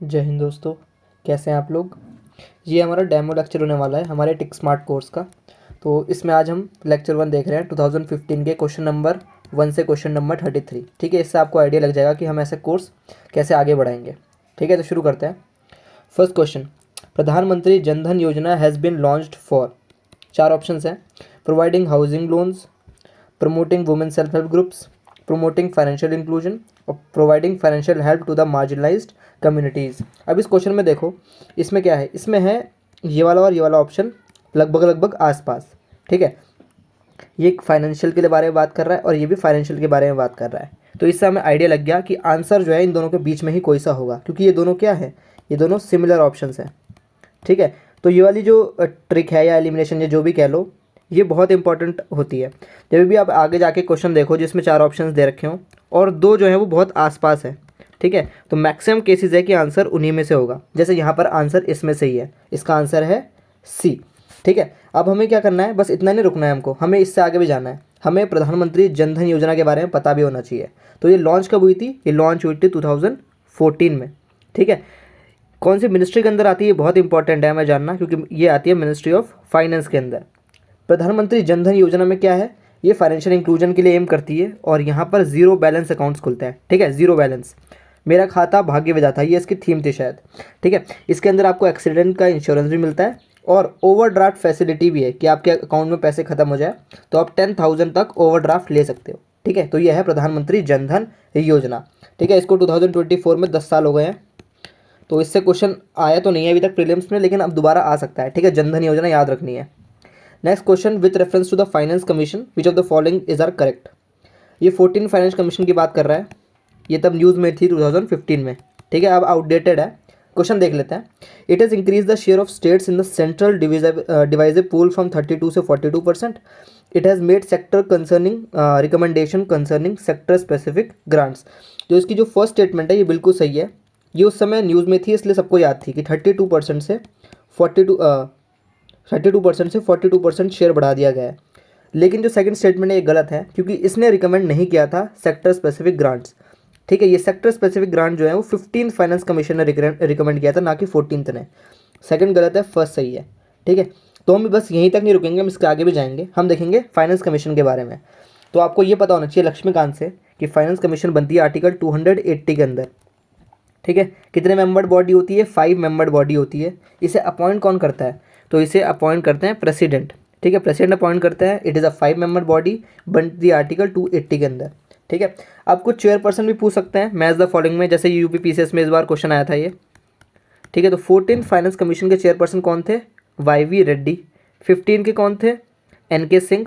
जय हिंद दोस्तों। कैसे हैं आप लोग। ये हमारा डेमो लेक्चर होने वाला है हमारे टिक स्मार्ट कोर्स का। तो इसमें आज हम लेक्चर 1 देख रहे हैं 2015 के क्वेश्चन नंबर 1 से क्वेश्चन नंबर 33। ठीक है, इससे आपको आइडिया लग जाएगा कि हम ऐसे कोर्स कैसे आगे बढ़ाएंगे। ठीक है, तो शुरू करते हैं। फर्स्ट क्वेश्चन, प्रधानमंत्री Jan Dhan Yojana has been launched for. 4 option हैं। Providing housing loans, promoting women self help groups, promoting financial inclusion और providing financial help to the marginalised communities. अब इस क्वेश्चन में देखो, इसमें क्या है, इसमें है ये वाला और ये वाला ऑप्शन लगभग लगभग आसपास। ठीक है, ये फाइनेंशियल के बारे में बात कर रहा है और ये भी फाइनेंशियल के बारे में बात कर रहा है। तो इससे हमें आइडिया लग गया कि आंसर जो है इन दोनों के बीच में ही कोई सा होगा, क्योंकि ये दोनों क्या है, ये दोनों सिमिलर ऑप्शंस हैं। ठीक है, तो ये वाली जो ट्रिक है या एलिमिनेशन या जो भी कह लो, ये बहुत इंपॉर्टेंट होती है। जब भी आप आगे जाके क्वेश्चन देखो जिसमें 4 ऑप्शंस दे रखे हों और 2 जो है वो बहुत आसपास है। ठीक है, तो मैक्सिमम केसेस है कि आंसर उन्हीं में से होगा। जैसे यहाँ पर आंसर इसमें से ही है, इसका आंसर है सी। ठीक है, अब हमें क्या करना है, बस इतना नहीं रुकना है हमको, हमें इससे आगे भी जाना है। हमें प्रधानमंत्री जन धन योजना के बारे में पता भी होना चाहिए। तो ये लॉन्च कब हुई थी, ये लॉन्च हुई थी 2014 में। ठीक है, कौन सी मिनिस्ट्री के अंदर आती है, बहुत इंपॉर्टेंट है हमें जानना, क्योंकि ये आती है मिनिस्ट्री ऑफ फाइनेंस के अंदर। प्रधानमंत्री जन धन योजना में क्या है, ये फाइनेंशियल इंक्लूजन के लिए एम करती है और यहाँ पर जीरो बैलेंस अकाउंट्स खुलते हैं। ठीक है, जीरो बैलेंस, मेरा खाता भाग्य विधाता, ये इसकी थीम थी शायद। ठीक है, इसके अंदर आपको एक्सीडेंट का इंश्योरेंस भी मिलता है और ओवरड्राफ्ट फैसिलिटी भी है कि आपके अकाउंट में पैसे खत्म हो जाए तो आप 10,000 तक ओवरड्राफ्ट ले सकते हो। ठीक है, तो यह है प्रधानमंत्री जन धन योजना। ठीक है, इसको 2024 में 10 साल हो गए हैं। तो इससे क्वेश्चन आया तो नहीं है अभी तक प्रीलिम्स में, लेकिन अब दोबारा आ सकता है। ठीक है, जन धन योजना याद रखनी है। Next question, with reference to the finance commission which of the following is are correct. ये 14 फाइनेंस कमीशन की बात कर रहा है, ये तब न्यूज़ में थी 2015 में। ठीक है, अब आउटडेटेड है। क्वेश्चन देख लेते हैं। It has increase the share of states in the central divisive pool from 32 से 42%। It has made sector concerning recommendation concerning sector specific grants. जो इसकी जो फर्स्ट स्टेटमेंट है ये बिल्कुल सही है। ये उस समय न्यूज़ में थी, इसलिए सबको याद थी कि 32% से 42% शेयर बढ़ा दिया गया है। लेकिन जो सेकंड स्टेटमेंट है ये गलत है, क्योंकि इसने रिकमेंड नहीं किया था सेक्टर स्पेसिफिक ग्रांट्स। ठीक है, ये सेक्टर स्पेसिफिक ग्रांट जो है वो 15 फाइनेंस कमीशन ने रिकमेंड किया था, ना कि 14 ने। सेकंड गलत है, फर्स्ट सही है। ठीक है, तो हम बस यहीं तक नहीं रुकेंगे, हम इसके आगे भी जाएंगे। हम देखेंगे फाइनेंस कमीशन के बारे में। तो आपको ये पता होना चाहिए लक्ष्मीकांत से कि फाइनेंस कमीशन बनती है आर्टिकल 280 के अंदर। ठीक है, कितने मेंबर्ड बॉडी होती है, 5 मेंबर्ड बॉडी होती है। इसे अपॉइंट कौन करता है, तो इसे अपॉइंट करते हैं प्रेसिडेंट। ठीक है, प्रेसिडेंट अपॉइंट करता है। It is a 5 member body, बनती है आर्टिकल 280 के अंदर। ठीक है, अब कुछ चेयरपर्सन भी पूछ सकते हैं मैच द फॉलोइंग में, जैसे यूपीपीसीएस में इस बार क्वेश्चन आया था ये। ठीक है, तो 14 फाइनेंस कमीशन के चेयरपर्सन कौन थे, वाई रेड्डी। 15 के कौन थे, एनके सिंह।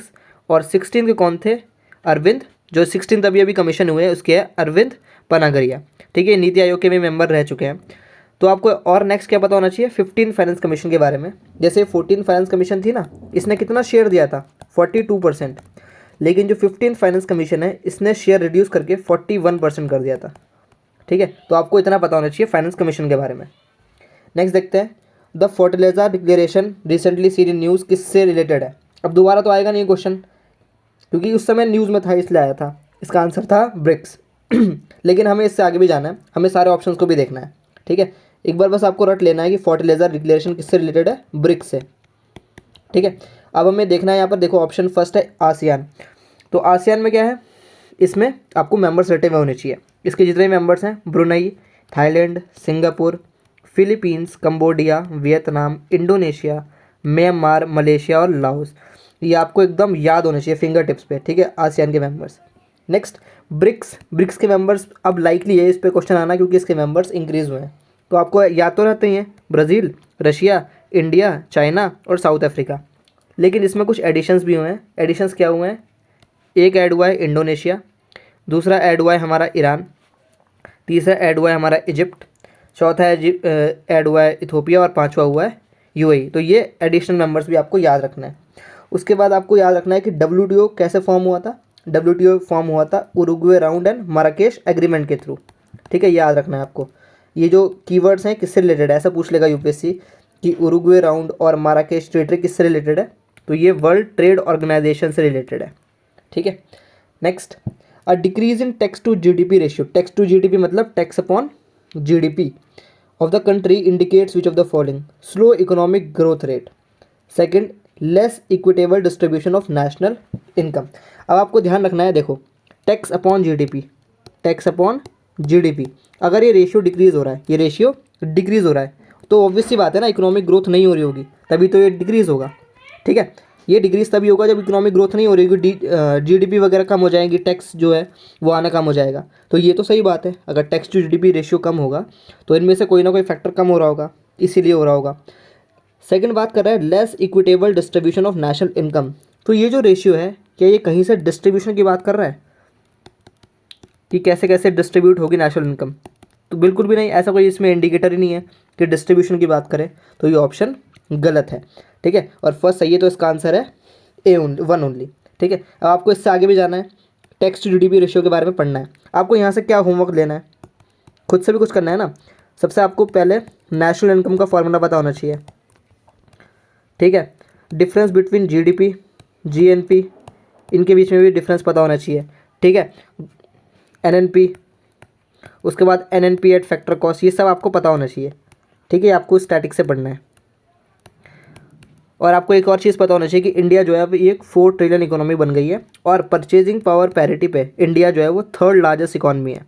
और 16 के कौन थे, अरविंद। जो 16 अभी अभी कमीशन हुए हैं उसके है अरविंद पनागरिया। ठीक है, नीति आयोग के भी मेंबर रह चुके हैं। तो आपको और नेक्स्ट क्या पता होना चाहिए 15 फाइनेंस कमीशन के बारे में। जैसे 14 फाइनेंस कमीशन थी ना, इसने कितना शेयर दिया था, 42%। लेकिन जो 15 फाइनेंस कमीशन है इसने शेयर रिड्यूस करके 41% कर दिया था। ठीक है, तो आपको इतना पता होना चाहिए फाइनेंस कमीशन के बारे में। नेक्स्ट देखते हैं, the fertiliser declaration recently seen in news किससे रिलेटेड है। अब दोबारा तो आएगा नहीं क्वेश्चन, क्योंकि उस समय न्यूज़ में था इसलिए आया था। इसका आंसर था ब्रिक्स। लेकिन हमें इससे आगे भी जाना है, हमें सारे ऑप्शंस को भी देखना है। ठीक है, एक बार बस आपको रट लेना है कि फर्टिलाइजर डिक्लेरेशन किससे रिलेटेड है, ब्रिक्स से। ठीक है, अब हमें देखना है, यहाँ पर देखो ऑप्शन फर्स्ट है आसियान। तो आसियान में क्या है, इसमें आपको मेंबर्स रटे हुए होने चाहिए। इसके जितने मेंबर्स हैं, Brunei, Thailand, Singapore, Philippines, Cambodia, Vietnam, Indonesia, Myanmar, Malaysia और लाओस। ये आपको एकदम याद होने चाहिए फिंगर टिप्स पे। ठीक है, आसियान के मेंबर्स। Next BRICS. ब्रिक्स के मेंबर्स अब लाइकली है इस पे क्वेश्चन आना, क्योंकि इसके मेंबर्स इंक्रीज हुए हैं। तो आपको याद तो रहते ही हैं, ब्राज़ील, रशिया, इंडिया, चाइना और साउथ अफ्रीका। लेकिन इसमें कुछ एडिशंस भी हुए हैं। एडिशंस क्या हुए हैं, एक ऐड हुआ है इंडोनेशिया, दूसरा ऐड हुआ है हमारा ईरान, तीसरा ऐड हुआ है हमारा इजिप्ट, चौथा ऐड हुआ है इथोपिया और पांचवा हुआ है यूएई। तो ये एडिशनल मेंबर्स भी आपको याद रखना है। उसके बाद आपको याद रखना है कि डब्ल्यूटीओ कैसे फॉर्म हुआ था। डब्ल्यूटीओ फॉर्म हुआ था Uruguay round and Marrakesh agreement के थ्रू। ठीक है, याद रखना है आपको। ये जो कीवर्ड्स हैं किससे रिलेटेड है, ऐसा पूछ लेगा यूपीएससी कि उरुग्वे राउंड और माराकेश ट्रीटी किससे रिलेटेड है, तो ये वर्ल्ड ट्रेड ऑर्गेनाइजेशन से रिलेटेड है। ठीक है, next, a decrease in tax to GDP ratio. Tax to GDP मतलब tax upon GDP of the country indicates which of the following? Slow economic growth rate, second less equitable distribution of national income. अब आपको ध्यान रखना है, देखो tax upon GDP, tax upon GDP, अगर ये ratio decrease हो रहा है, ये रेशियो डिक्रीज़ हो रहा है, तो ऑब्वियस सी बात है ना, इकोनॉमिक ग्रोथ नहीं हो रही होगी, तभी तो ये डिक्रीज़ होगा। ठीक है, ये डिक्रीज तभी होगा जब इकोनॉमिक ग्रोथ नहीं हो रही होगी, जीडीपी वगैरह कम हो जाएंगी, टैक्स जो है वो आना कम हो जाएगा। तो ये तो सही बात है, अगर टैक्स टू जीडीपी रेशियो कम होगा तो इनमें से कोई ना कोई फैक्टर कम हो रहा होगा, इसीलिए हो रहा होगा। सेकंड बात कर रहा है less equitable distribution of national income. तो ये जो रेशियो है, क्या ये कहीं से डिस्ट्रीब्यूशन की बात कर रहा है कि कैसे कैसे डिस्ट्रीब्यूट होगी नेशनल इनकम? तो बिल्कुल भी नहीं, ऐसा कोई इसमें इंडिकेटर ही नहीं है कि डिस्ट्रीब्यूशन की बात करें, तो ये ऑप्शन गलत है। ठीक है, और फर्स्ट सही है, तो इसका आंसर है A1 ओनली। ठीक है, अब आपको इससे आगे भी जाना है, टैक्स टू जीडीपी रेशियो के बारे में पढ़ना है। आपको यहाँ से क्या होमवर्क लेना है, खुद से भी कुछ करना है ना। सबसे आपको पहले नेशनल इनकम का फॉर्मूला पता होना चाहिए। ठीक है, डिफरेंस बिटवीन जीडीपी जीएनपी, इनके बीच में भी डिफरेंस पता होना चाहिए। ठीक है, एनएनपी, उसके बाद एनएनपी एट फैक्टर कॉस्ट, ये सब आपको पता होना चाहिए। ठीक है, आपको स्टैटिक से पढ़ना है। और आपको एक और चीज़ पता होना चाहिए कि इंडिया जो है अभी एक 4 ट्रिलियन इकोनॉमी बन गई है, और परचेजिंग पावर पैरिटी पे इंडिया जो है वो 3rd लार्जेस्ट इकॉनमी है।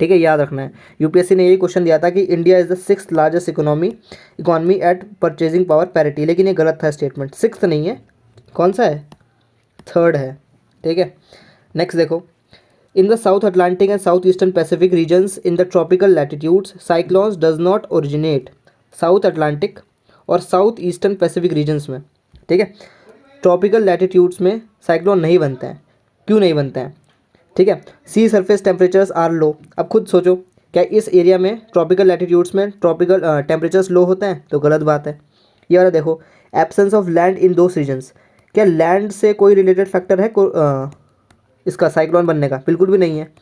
ठीक है, याद रखना है। यूपीएससी ने यही क्वेश्चन दिया था कि India is the 6th largest economy at purchasing power parity, लेकिन ये गलत था स्टेटमेंट, 6th नहीं है, कौन सा है, 3rd है। ठीक है, नेक्स्ट देखो, in the south Atlantic and south eastern Pacific regions in the tropical latitudes cyclones does not originate. South Atlantic और साउथ ईस्टर्न पैसिफिक रीजन्स में, ठीक है, ट्रॉपिकल लैटिट्यूड्स में साइक्लोन नहीं बनते हैं। क्यों नहीं बनते हैं? ठीक है, sea surface temperatures are low. अब खुद सोचो, क्या इस एरिया में ट्रॉपिकल लैटिट्यूड्स में ट्रॉपिकल टेम्परेचर्स लो होते हैं? तो गलत बात है। ये वाला देखो, absence of land in those regions, क्या लैंड से कोई रिलेटेड फैक्टर है इसका साइक्लोन बनने का? बिल्कुल भी नहीं है।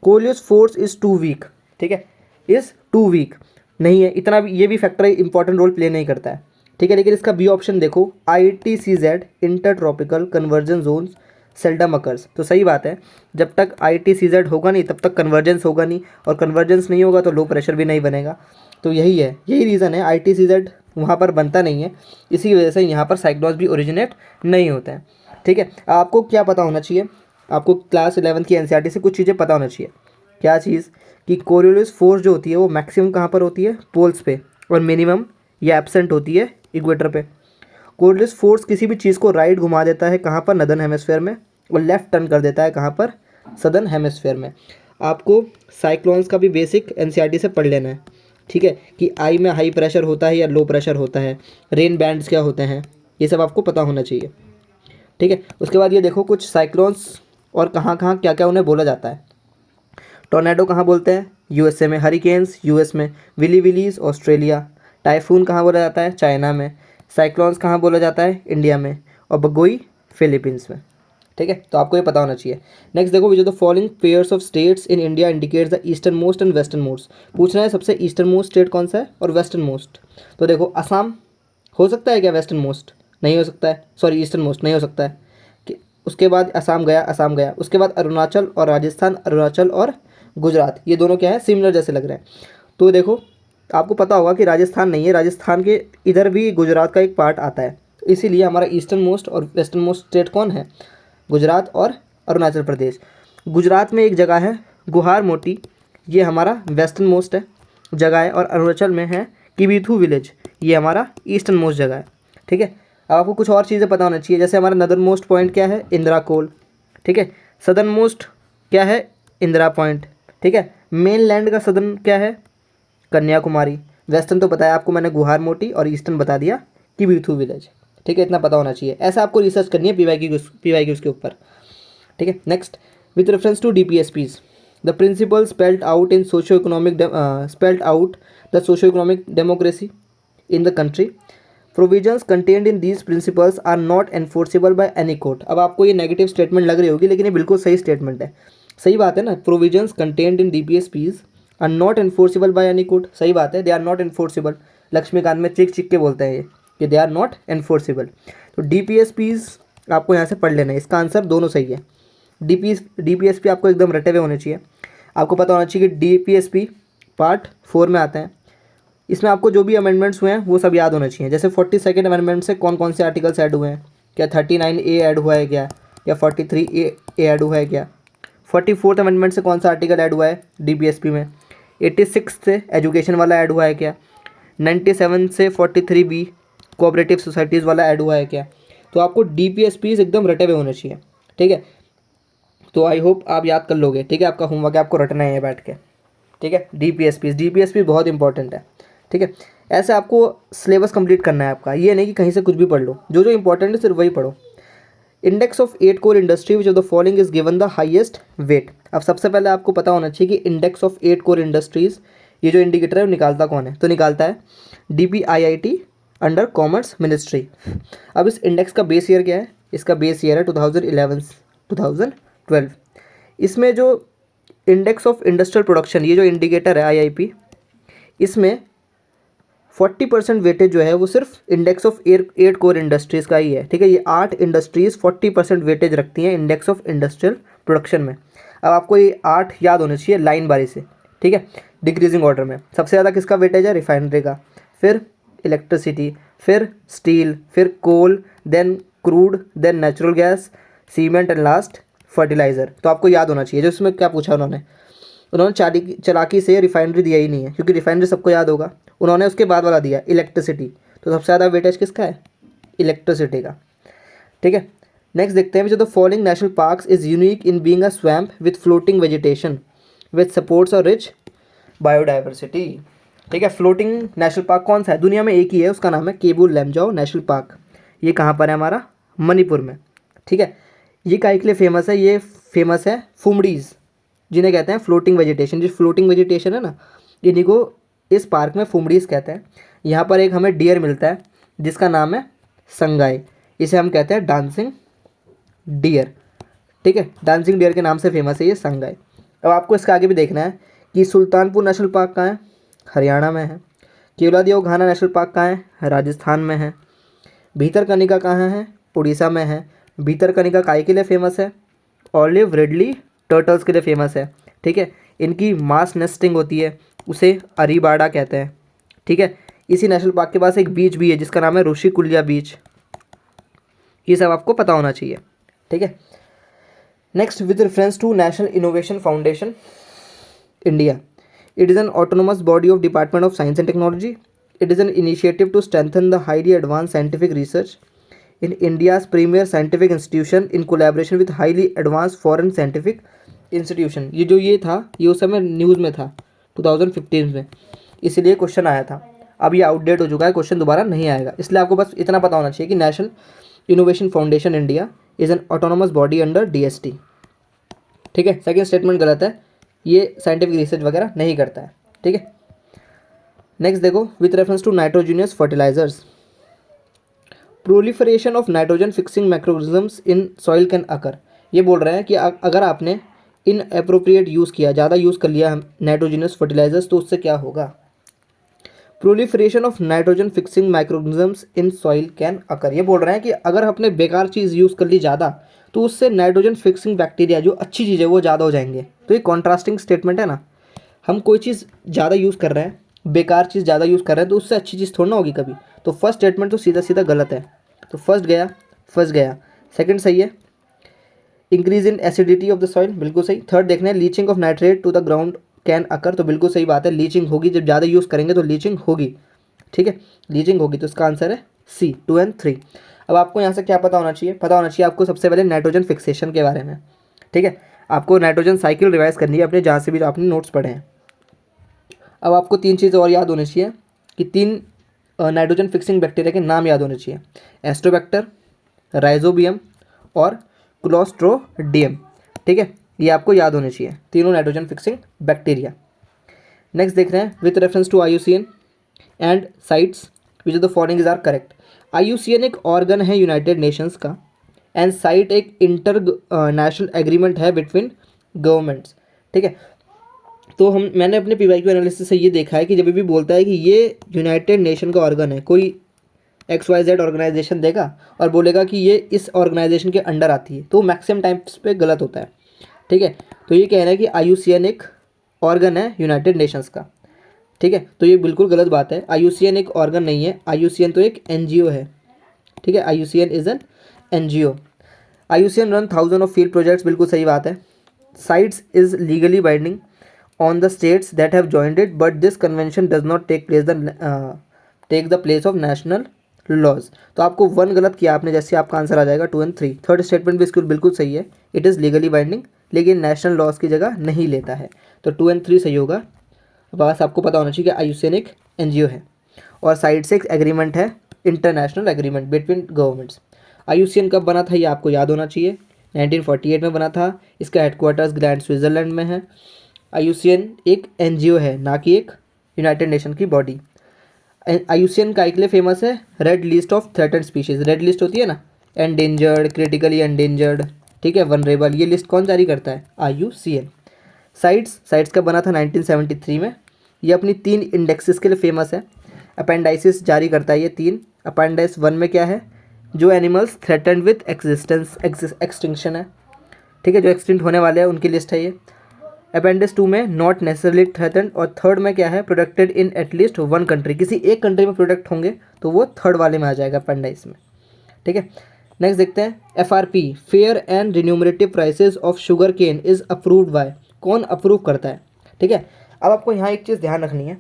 Coriolis force is too weak, ठीक है, इज़ टू वीक नहीं है, इतना भी ये भी फैक्टर इंपॉर्टेंट रोल प्ले नहीं करता है। ठीक है, लेकिन इसका बी ऑप्शन देखो, ITCZ inter tropical convergence zones seldom occurs. तो सही बात है, जब तक ITCZ होगा नहीं तब तक कन्वर्जेंस होगा नहीं, और कन्वर्जेंस नहीं होगा तो लो प्रेशर भी नहीं बनेगा। तो यही है, यही रीज़न है, ITCZ वहाँ पर बनता नहीं है, इसी वजह से यहाँ पर साइक्लोन्स भी ओरिजिनेट नहीं होते हैं। ठीक है, आपको क्या पता होना चाहिए, आपको क्लास 11 की NCERT से कुछ चीज़ें पता होना चाहिए। क्या चीज़? कि कोरियोलिस फोर्स जो होती है वो मैक्सिमम कहाँ पर होती है? पोल्स पे, और मिनिमम या एब्सेंट होती है इक्वेटर पे। कोरियोलिस फोर्स किसी भी चीज़ को राइट घुमा देता है कहाँ पर? नदर्न हेमिस्फेयर में, और लेफ्ट टर्न कर देता है कहाँ पर? सदर्न हेमिस्फेयर में। आपको साइक्लोन्स का भी बेसिक NCERT से पढ़ लेना है। ठीक है, कि आई में हाई प्रेशर होता है या लो प्रेशर होता है, रेन बैंड्स क्या होते हैं, ये सब आपको पता होना चाहिए। ठीक है, उसके बाद ये देखो कुछ साइक्लोन्स और कहाँ कहाँ क्या क्या उन्हें बोला जाता है। टोर्नेडो कहाँ बोलते हैं? USA में। हरिकेन्स US में। Willy willies Australia. टाइफून कहाँ बोला जाता है? चाइना में। साइक्लोन्स कहाँ बोला जाता है? इंडिया में। और बगोई फिलीपींस में। ठीक है, तो आपको ये पता होना चाहिए। नेक्स्ट देखो, विच of the following pairs of states in India indicates the eastern most and western most. पूछना है सबसे ईस्टर्न मोस्ट स्टेट कौन सा है और वेस्टर्न मोस्ट। तो देखो, असम हो सकता है क्या वेस्टर्न मोस्ट? नहीं हो सकता है, सॉरी ईस्टर्न मोस्ट नहीं हो सकता है। कि उसके बाद असम गया, उसके बाद अरुणाचल और राजस्थान, अरुणाचल और गुजरात, ये दोनों क्या है? सिमिलर जैसे लग रहे हैं। तो देखो, आपको पता होगा कि राजस्थान नहीं है, राजस्थान के इधर भी गुजरात का एक पार्ट आता है, तो इसीलिए हमारा ईस्टर्न मोस्ट और वेस्टर्न मोस्ट स्टेट कौन है? गुजरात और अरुणाचल प्रदेश। गुजरात में एक जगह है गुहार मोटी, ये हमारा वेस्टर्न मोस्ट है जगह है, और अरुणाचल में है किबीथू विलेज, ये हमारा ईस्टर्न मोस्ट जगह है। ठीक है, अब आपको कुछ और चीज़ें पता होना चाहिए, जैसे हमारा नदर्न मोस्ट पॉइंट क्या है? इंदिरा कोल। ठीक है, सदर्न मोस्ट क्या है? इंदिरा पॉइंट। ठीक है, मेन लैंड का सदर्न क्या है? कन्याकुमारी। वेस्टर्न तो बताया आपको मैंने गुहार मोटी, और ईस्टर्न बता दिया किबीथू विलेज। ठीक है, इतना पता होना चाहिए, ऐसा आपको रिसर्च करनी है PYQ के ऊपर। ठीक है, next, with reference to DPSPs the principle spelled out the socio economic democracy in the country, provisions contained in these principles are not enforceable by any court. अब आपको ये नेगेटिव स्टेटमेंट लग रही होगी, लेकिन ये बिल्कुल सही स्टेटमेंट है। सही बात है ना, provisions contained in DPSPs are not enforceable by any court, सही बात है, they are not enforceable. Laxmikanth में चिक के बोलते हैं ये कि दे आर नॉट एनफोर्सेबल। तो DPSPs आपको यहाँ से पढ़ लेना है, इसका आंसर दोनों सही है। DPSP आपको एकदम रटे हुए होने चाहिए। आपको पता होना चाहिए कि DPSP पार्ट 4 में आते हैं, इसमें आपको जो भी अमेंडमेंट्स हुए हैं वो सब याद होने चाहिए। जैसे 42nd अमेंडमेंट से कौन कौन से आर्टिकल्स ऐड हुए हैं, क्या 39A ऐड हुआ है क्या, या 43A ऐड हुआ है क्या। 44th अमेंडमेंट से कौन सा आर्टिकल ऐड हुआ है DPSP में। 86 से एजुकेशन वाला ऐड हुआ है क्या। 97 से 43B कोऑपरेटिव सोसाइटीज़ वाला ऐड हुआ है क्या। तो आपको DPSPs एकदम रटे हुए होने चाहिए, ठीक है। तो आई होप आप याद कर लोगे, ठीक है। आपका होमवर्क है, आपको रटना है बैठ के, ठीक है। DPSP बहुत इंपॉर्टेंट है, ठीक है। ऐसे आपको सिलेबस कंप्लीट करना है आपका, ये नहीं कि कहीं से कुछ भी पढ़ लो, जो जो इंपॉर्टेंट है सिर्फ वही पढ़ो। Index of 8 core industry which of the following is given the highest wait. अब सबसे पहले आपको पता होना चाहिए कि इंडेक्स ऑफ 8 कोर इंडस्ट्रीज, ये जो इंडिकेटर है वो निकालता कौन है, तो निकालता है DPIIT अंडर कॉमर्स मिनिस्ट्री। अब इस इंडेक्स का बेस ईयर क्या है, इसका बेस ईयर है 2011-2012। इसमें जो इंडेक्स ऑफ इंडस्ट्रियल प्रोडक्शन, ये जो इंडिकेटर है IIP, इसमें 40% वेटेज जो है वो सिर्फ इंडेक्स ऑफ 8 कोर इंडस्ट्रीज़ का ही है, ठीक है। ये 8 इंडस्ट्रीज़ 40% वेटेज रखती हैं इंडेक्स ऑफ इंडस्ट्रियल प्रोडक्शन में। अब आपको ये 8 याद होने चाहिए लाइन बारी से, ठीक है, डिक्रीजिंग ऑर्डर में। सबसे ज़्यादा किसका वेटेज है, रिफाइनरी का, फिर इलेक्ट्रिसिटी, फिर स्टील, फिर coal, then crude, then natural gas, cement and last fertiliser. तो आपको याद होना चाहिए। जो इसमें क्या पूछा उन्होंने चालाकी से रिफाइनरी दिया ही नहीं है, क्योंकि रिफाइनरी सबको याद होगा। उन्होंने उसके बाद वाला दिया इलेक्ट्रिसिटी, तो सबसे ज़्यादा वेटेज किसका है, इलेक्ट्रिसिटी का, ठीक है। नेक्स्ट देखते हैं, जो the following national parks is unique in being a swamp with floating vegetation with supports a rich biodiversity, ठीक है। फ्लोटिंग नेशनल पार्क कौन सा है, दुनिया में एक ही है, उसका नाम है केबुल लमजाओ नेशनल पार्क। ये कहाँ पर है, हमारा मणिपुर में, ठीक है। ये काहे के लिए फेमस है, ये फेमस है फुमडीज़, जिन्हें कहते हैं फ्लोटिंग वेजिटेशन। जो फ्लोटिंग वेजिटेशन है ना, इन्हीं को इस पार्क में फुमडीज़ कहते हैं। यहाँ पर एक हमें डियर मिलता है जिसका नाम है संगाई, इसे हम कहते हैं डांसिंग डियर, ठीक है। डांसिंग डियर के नाम से फेमस है ये संगाई। अब आपको इसका आगे भी देखना है कि सुल्तानपुर नेशनल पार्क कहाँ है, हरियाणा में है। केवलादेव घाना नेशनल पार्क कहाँ है, राजस्थान में है। भीतरकनिका कहाँ है, उड़ीसा में है। भीतरकनिका काहे के लिए फेमस है, ऑलिव रिडली टर्टल्स के लिए फेमस है, ठीक है। इनकी मास नेस्टिंग होती है, उसे अरीबाड़ा कहते हैं, ठीक है। इसी नेशनल पार्क के पास एक बीच भी है जिसका नाम है ऋषिकुल्या बीच। ये सब आपको पता होना चाहिए, ठीक है। Next, with reference to national innovation foundation India, it is an autonomous body of department of science and technology. It is an initiative to strengthen the highly advance scientific research in India's premier scientific institution in collaboration with highly advanced foreign scientific institution। ये था, ये उस समय news में था 2015 में, इसलिए question आया था। अब ये आउटडेट हो चुका है, क्वेश्चन दोबारा नहीं आएगा। इसलिए आपको बस इतना पता होना चाहिए कि national innovation foundation India is an autonomous body under DST, ठीक है। सेकेंड स्टेटमेंट गलत है, ये साइंटिफिक रिसर्च वगैरह नहीं करता है, ठीक है। नेक्स्ट देखो, with reference to nitrogenous fertilisers, proliferation of nitrogen fixing microorganisms in soil can occur. ये बोल रहे हैं कि अगर आपने इन अप्रोप्रिएट यूज़ किया, ज़्यादा यूज़ कर लिया नाइट्रोजनस फर्टिलाइजर्स, तो उससे क्या होगा। Proliferation of nitrogen fixing microorganisms in soil can occur. ये बोल रहे हैं कि अगर आपने बेकार चीज़ यूज़ कर ली ज़्यादा, तो उससे नाइट्रोजन फिक्सिंग बैक्टीरिया, जो अच्छी चीज़ है, वो ज़्यादा हो जाएंगे। तो ये कॉन्ट्रास्टिंग स्टेटमेंट है ना, हम कोई चीज़ ज़्यादा यूज़ कर रहे हैं, बेकार चीज़ ज़्यादा यूज़ कर रहे हैं, तो उससे अच्छी चीज़ थोड़ी ना होगी कभी। तो फर्स्ट स्टेटमेंट तो सीधा सीधा गलत है, तो फर्स्ट गया। सेकंड सही है, increase in acidity of the soil, बिल्कुल सही। थर्ड देखना है, leaching of nitrate to the ground can occur, तो बिल्कुल सही बात है, लीचिंग होगी, जब ज़्यादा यूज़ करेंगे तो लीचिंग होगी, ठीक है, लीचिंग होगी। तो इसका आंसर है C, 2 and 3। अब आपको यहाँ से क्या पता होना चाहिए, पता होना चाहिए आपको सबसे पहले नाइट्रोजन फिक्सेशन के बारे में, ठीक है। आपको नाइट्रोजन साइकिल रिवाइज करनी है अपने, जहाँ से भी आपने नोट्स पढ़े हैं। अब आपको 3 चीज़ें और याद होनी चाहिए, कि 3 नाइट्रोजन फिक्सिंग बैक्टीरिया के नाम याद होने चाहिए, एस्ट्रोबैक्टर, राइजोबियम और क्लोस्ट्रोडियम, ठीक है। ये आपको याद होने चाहिए, तीनों नाइट्रोजन फिक्सिंग बैक्टीरिया। नेक्स्ट देख रहे हैं, with reference to IUCN and CITES which of the following is are correct. IUCN एक ऑर्गन है यूनाइटेड नेशंस का, एंड साइट एक इंटर नेशनल एग्रीमेंट है बिटवीन गवर्नमेंट्स, ठीक है। तो मैंने अपने PYQ एनालिसिस से ये देखा है कि जब भी बोलता है कि ये यूनाइटेड नेशन का ऑर्गन है, कोई XYZ ऑर्गेनाइजेशन देगा और बोलेगा कि ये इस ऑर्गेनाइजेशन के अंडर आती है, तो मैक्सिमम टाइम्स पे गलत होता है, ठीक है। तो ये कह रहा है कि IUCN एक ऑर्गन है यूनाइटेड नेशंस का। ठीक है, तो ये बिल्कुल गलत बात है। IUCN एक ऑर्गन नहीं है, IUCN तो एक NGO है। ठीक है, IUCN is an NGO। IUCN run thousand of field projects, बिल्कुल सही बात है। CITES is legally binding on the states that have joined it, but this convention does not take the place of national laws. तो आपको 1 गलत किया आपने, जैसे आपका आंसर आ जाएगा 2 और 3। थर्ड स्टेटमेंट भी इसको बिल्कुल सही है, इट इज़ लीगली बाइंडिंग, लेकिन नेशनल लॉज की जगह नहीं लेता है। तो 2 और 3 सही होगा। बस आपको पता होना चाहिए कि IUCN एक NGO है और साइड से एक एग्रीमेंट है, international agreement between governments. IUCN कब बना था ये आपको याद होना चाहिए, 1948 में बना था। इसका हेडक्वार्टर्स ग्रैंड स्विट्ज़रलैंड में है। IUCN एक NGO है, ना कि एक यूनाइटेड नेशन की बॉडी। IUCN का के लिए फेमस है, red list of threatened species. Red list होती है ना, एंडेंजर्ड, क्रिटिकली एंडेंजर्ड, ठीक है, वनरेबल, ये लिस्ट कौन जारी करता है? IUCN। साइट्स का बना था 1973 में। ये अपनी 3 इंडेक्सेस के लिए फेमस है। अपेंडाइसिस जारी करता है ये 3। अपेंडाइस 1 में क्या है? जो एनिमल्स थ्रेटेंड विथ एक्सटिंक्शन है, ठीक है, जो एक्सटिंक्ट होने वाले हैं उनकी लिस्ट है ये। अपेंडिक्स 2 में नॉट नेसेसरली थ्रेटेंड, और थर्ड में क्या है? प्रोटेक्टेड इन एटलीस्ट 1 कंट्री, किसी एक कंट्री में प्रोटेक्ट होंगे तो वो थर्ड वाले में आ जाएगा अपेंडाइस में। ठीक है, नेक्स्ट देखते हैं। FRP fair and remunerative prices of sugar cane is approved by, कौन अप्रूव करता है? ठीक है, अब आपको यहाँ एक चीज़ ध्यान रखनी है,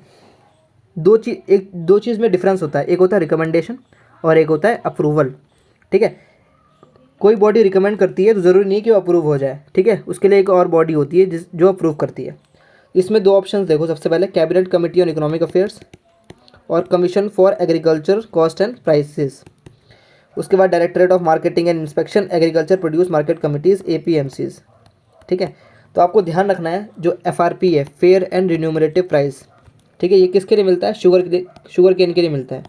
दो चीज़ में डिफरेंस होता है, एक होता है रिकमेंडेशन और एक होता है अप्रूवल। ठीक है, कोई बॉडी रिकमेंड करती है तो ज़रूरी नहीं कि वो अप्रूव हो जाए, ठीक है, उसके लिए एक और बॉडी होती है जो अप्रूव करती है। इसमें 2 ऑप्शन देखो, सबसे पहले cabinet committee on economic affairs और commission for agriculture cost and prices. उसके बाद directorate of marketing and inspection agriculture produce market committees, APMCs। ठीक है, तो आपको ध्यान रखना है जो FRP है, फेयर एंड रिन्यूमरेटिव प्राइस, ठीक है, ये किसके लिए मिलता है? शुगर केन के लिए मिलता है।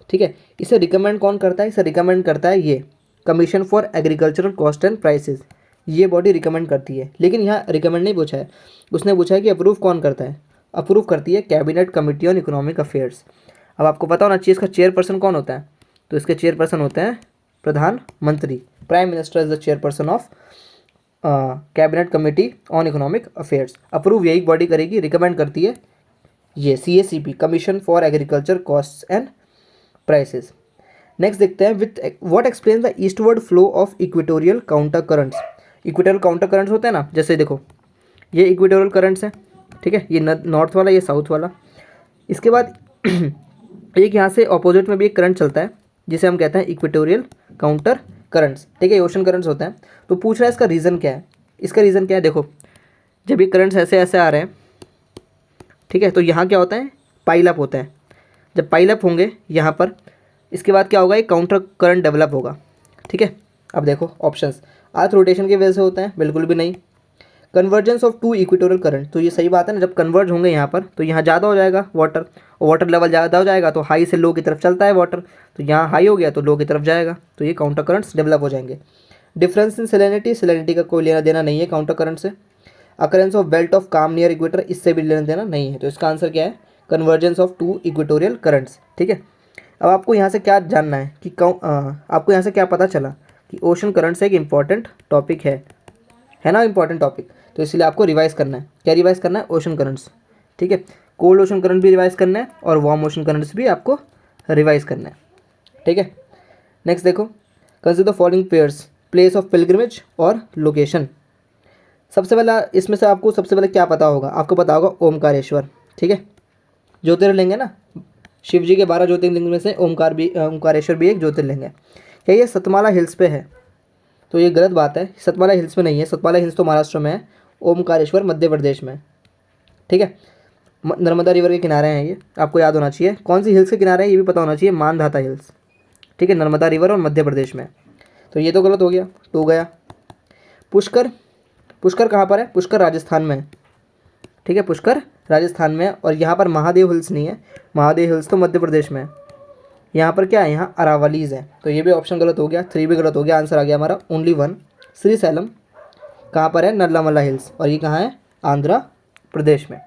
ठीक है, इसे रिकमेंड कौन करता है? इसे रिकमेंड करता है ये commission for agricultural cost and prices, ये बॉडी रिकमेंड करती है। लेकिन यहाँ रिकमेंड नहीं पूछा है, उसने पूछा है कि अप्रूव कौन करता है? अप्रूव करती है cabinet committee on economic affairs. अब आपको पता होना चाहिए इसका चेयरपर्सन कौन होता है, तो इसके चेयरपर्सन होते हैं प्रधानमंत्री। Prime minister is the chairperson of cabinet committee on economic affairs. Approve यही बॉडी करेगी, रिकमेंड करती है ये CACP, commission for agriculture cost and prices. Next देखते हैं, with what explain the eastward flow of equatorial counter currents. Equatorial counter currents होते हैं ना, जैसे देखो ये इक्वेटोरियल करंट्स हैं, ठीक है, ये नॉर्थ वाला, ये साउथ वाला। इसके बाद एक यहाँ से ऑपोजिट में भी एक करंट चलता है जिसे हम कहते हैं इक्वेटोरियल काउंटर करंट्स, ठीक है, ओशन करंट्स होते हैं। तो पूछ रहा है इसका रीज़न क्या है? इसका रीज़न क्या है? देखो, जब ये करंट्स ऐसे ऐसे आ रहे हैं, ठीक है, तो यहाँ क्या होता है? पाइल अप होता है। जब पाइल अप होंगे यहाँ पर, इसके बाद क्या होगा? एक काउंटर करंट डेवलप होगा। ठीक है, अब देखो ऑप्शंस, अर्थ रोटेशन की वजह से होता है, बिल्कुल भी नहीं। कन्वर्जेंस ऑफ 2 इक्वेटोरियल करंट, तो ये सही बात है ना, जब कन्वर्ज होंगे यहाँ पर तो यहाँ ज़्यादा हो जाएगा वाटर, और वाटर लेवल ज़्यादा हो जाएगा तो हाई से लो की तरफ चलता है वाटर, तो यहाँ हाई हो गया तो लो की तरफ जाएगा, तो ये काउंटर करंट्स डेवलप हो जाएंगे। डिफरेंस इन सेलेनिटी का कोई लेना देना नहीं है काउंटर करंट से। अकरेंस ऑफ बेल्ट ऑफ काम नियर इक्वेटर, इससे भी लेना देना नहीं है। तो इसका आंसर क्या है? Convergence of 2 equatorial currents. ठीक है, अब आपको यहाँ से क्या जानना है कि आपको यहाँ से क्या पता चला कि ओशन करंट्स एक इम्पॉर्टेंट टॉपिक है ना, इम्पॉर्टेंट टॉपिक, तो इसलिए आपको रिवाइज करना है। क्या रिवाइज करना है? Ocean currents. ठीक है, कोल्ड ओशन करंट भी रिवाइज करना है और वार्म ओशन करंट्स भी आपको रिवाइज करना है। ठीक है, नेक्स्ट देखो, consider the following pairs, place of pilgrimage और लोकेशन। सबसे पहला इसमें से आपको सबसे पहले क्या पता होगा? आपको पता होगा ओमकारेश्वर। ठीक है, ज्योतिर्लिंग है ना, शिव जी के 12 ज्योतिर्लिंग में से ओमकारेश्वर भी एक ज्योतिर्लिंग है। क्या ये सतमाला हिल्स पे है? तो ये गलत बात है, सतमाला हिल्स में नहीं है। सतमाला हिल्स तो महाराष्ट्र में है, ओमकारेश्वर मध्य प्रदेश में। ठीक है, नर्मदा रिवर के किनारे हैं ये, आपको याद होना चाहिए। कौन सी हिल्स के किनारे है ये भी पता होना चाहिए, मानधाता हिल्स। ठीक है, नर्मदा रिवर और मध्य प्रदेश में। तो ये तो गलत हो गया, 2 गया। पुष्कर कहाँ पर है? पुष्कर राजस्थान में है। ठीक है, पुष्कर राजस्थान में है, और यहाँ पर महादेव हिल्स नहीं है, महादेव हिल्स तो मध्य प्रदेश में है। यहाँ पर क्या है? यहाँ अरावलीज है, तो ये भी ऑप्शन गलत हो गया, 3 भी गलत हो गया। आंसर आ गया हमारा ओनली 1, श्रीसैलम। कहाँ पर है? नल्लामला हिल्स, और ये कहाँ है? आंध्र प्रदेश में।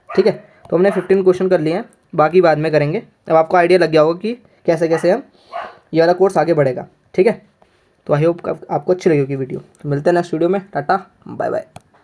ठीक है, तो हमने 15 क्वेश्चन कर लिए हैं, बाकी बाद में करेंगे। अब आपको आइडिया लग गया होगा कि कैसे कैसे हम ये वाला कोर्स आगे बढ़ेगा। ठीक है, तो आई होप आपको अच्छी लगी होगी वीडियो। तो मिलते हैं नेक्स्ट वीडियो में, टाटा बाय बाय।